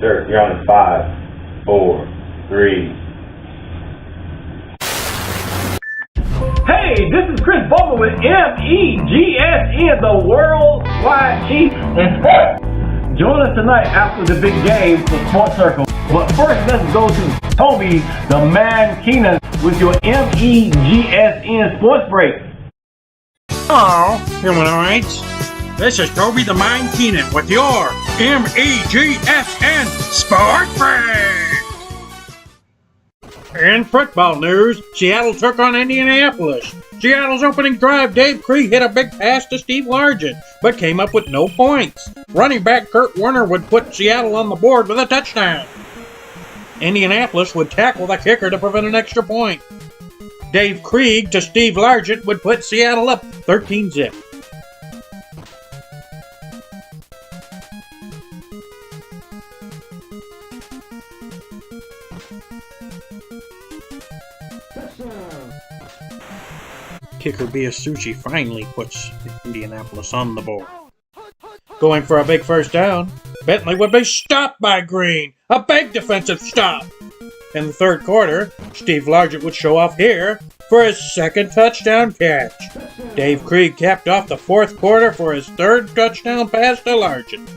Sir, you're on 5, 4, 3. Hey, this is Chris Bowman with MEGSN, the Worldwide Chief in Sports. Join us tonight after the big game for Sports Circle. But first, let's go to Toby The Mind Keenan with your MEGSN Sports Break. Hello, human rights. This is Toby The Mind Keenan with your MEGSN Sports Break. In football news, Seattle took on Indianapolis. Seattle's opening drive, Dave Krieg hit a big pass to Steve Largent, but came up with no points. Running back Kurt Warner would put Seattle on the board with a touchdown. Indianapolis would tackle the kicker to prevent an extra point. Dave Krieg to Steve Largent would put Seattle up 13-zip. Kicker Biasucci finally puts Indianapolis on the board. Going for a big first down, Bentley would be stopped by Green. A big defensive stop. In the third quarter, Steve Largent would show off here for his second touchdown catch. Dave Krieg capped off the fourth quarter for his third touchdown pass to Largent.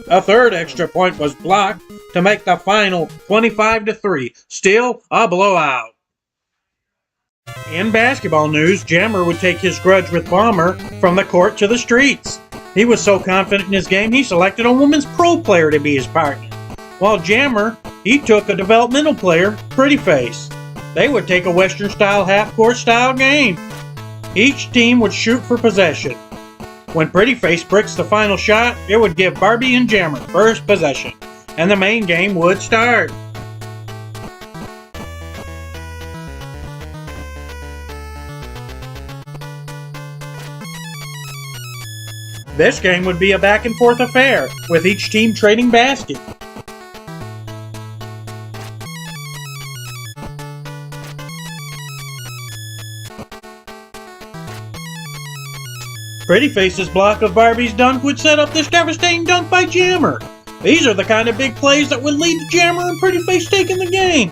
A third extra point was blocked to make the final 25-3, still a blowout. In basketball news, Jammer would take his grudge with Bomber from the court to the streets. He was so confident in his game, he selected a women's pro player to be his partner. While Jammer, he took a developmental player, Pretty Face. They would take a Western-style half-court style game. Each team would shoot for possession. When Pretty Face bricks the final shot, it would give Barbie and Jammer first possession, and the main game would start. This game would be a back-and-forth affair, with each team trading baskets. Pretty Face's block of Barbie's dunk would set up this devastating dunk by Jammer. These are the kind of big plays that would lead to Jammer and Pretty Face taking the game,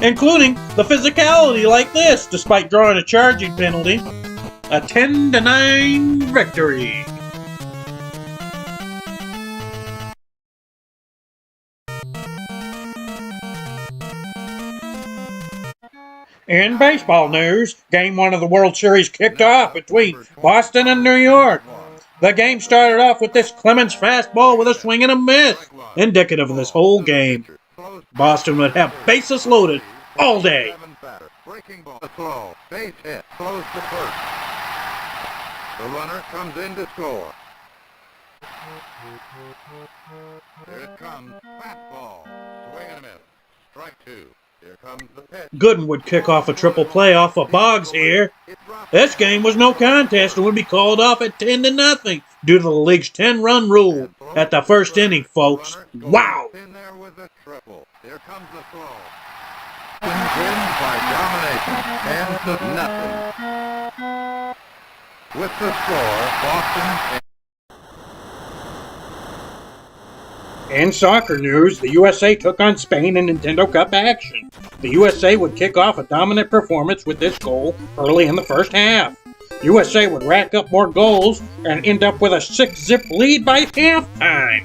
including the physicality like this, despite drawing a charging penalty. A 10-9 victory. In baseball news, Game 1 of the World Series kicked off between Boston and New York. The game started off with this Clemens fastball with a swing and a miss, indicative of this whole game. Boston would have bases loaded all day. Breaking ball, slow, base hit, close to first. The runner comes in to score. Here it comes, fastball, swing and a miss, strike 2. Here comes the pitch. Gooden would kick off a triple play off of Boggs here. This game was no contest and would be called off at 10-0 due to the league's 10-run rule at the first inning, folks. Wow! In there with a triple. Here comes the throw. Wins by domination, 10-0. With the score, Boston. In soccer news, the USA took on Spain in Nintendo Cup action. The USA would kick off a dominant performance with this goal early in the first half. USA would rack up more goals and end up with a 6-zip lead by halftime.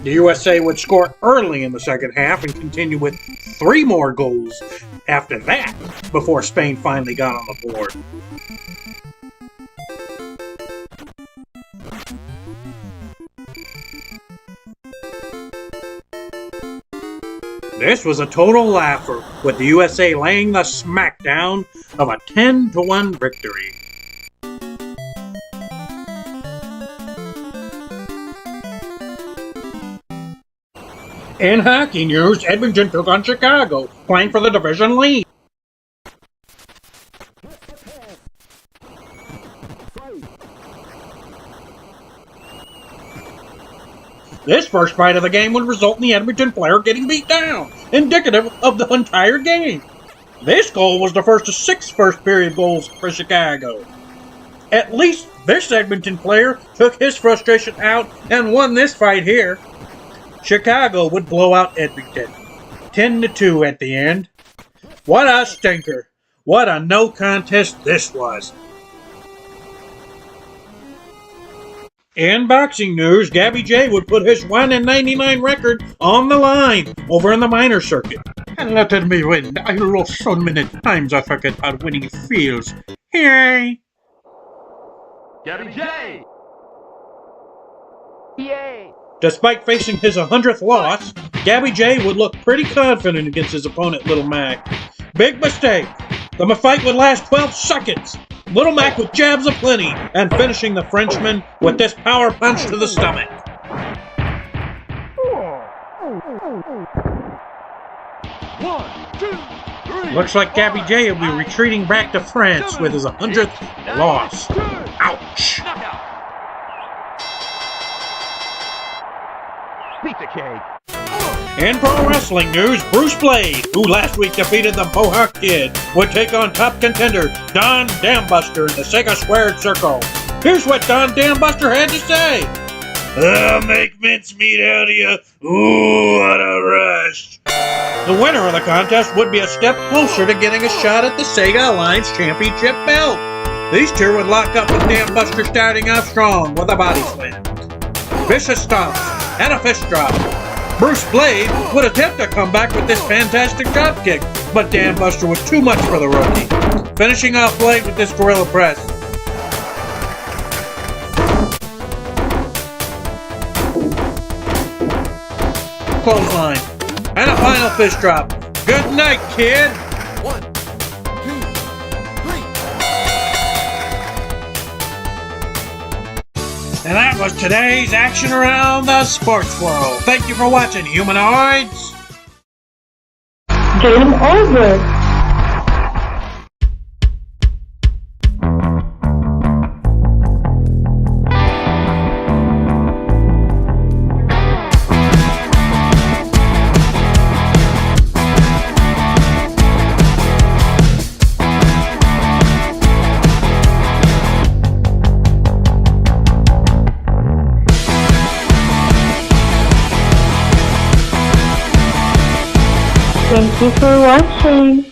The USA would score early in the second half and continue with 3 more goals after that before Spain finally got on the board. This was a total laugher, with the USA laying the smackdown of a 10-1 victory. In hockey news, Edmonton took on Chicago, playing for the division lead. This first fight of the game would result in the Edmonton player getting beat down, indicative of the entire game. This goal was the first of 6 first-period goals for Chicago. At least this Edmonton player took his frustration out and won this fight here. Chicago would blow out Edmonton, 10-2 at the end. What a stinker. What a no contest this was. In boxing news, Gabby J would put his 1-99 record on the line over in the minor circuit. And let me win. I lost so many times I forget how winning feels. Yay! Gabby J! Yay! Despite facing his 100th loss, Gabby J would look pretty confident against his opponent, Little Mac. Big mistake. The fight would last 12 seconds. Little Mac with jabs aplenty and finishing the Frenchman with this power punch to the stomach. One, two, three. Looks like Gabby J will be retreating back to France with his 100th loss. Ouch! Knockout. Pizza cake. In pro wrestling news, Bruce Blade, who last week defeated the Mohawk Kid, would take on top contender Don Dambuster in the Sega Squared Circle. Here's what Don Dambuster had to say. I'll make mincemeat out of you. Ooh, what a rush. The winner of the contest would be a step closer to getting a shot at the Sega Alliance Championship belt. These two would lock up with Dambuster starting off strong with a body slam, vicious stomps, and a fist drop. Bruce Blade would attempt to come back with this fantastic drop kick, but Dambuster was too much for the rookie, finishing off Blade with this gorilla press. Clothesline, and a final fist drop. Good night, kid! 1, 2, 3. And that was today's action around the sports world. Thank you for watching, humanoids! Game over. Thank you for watching.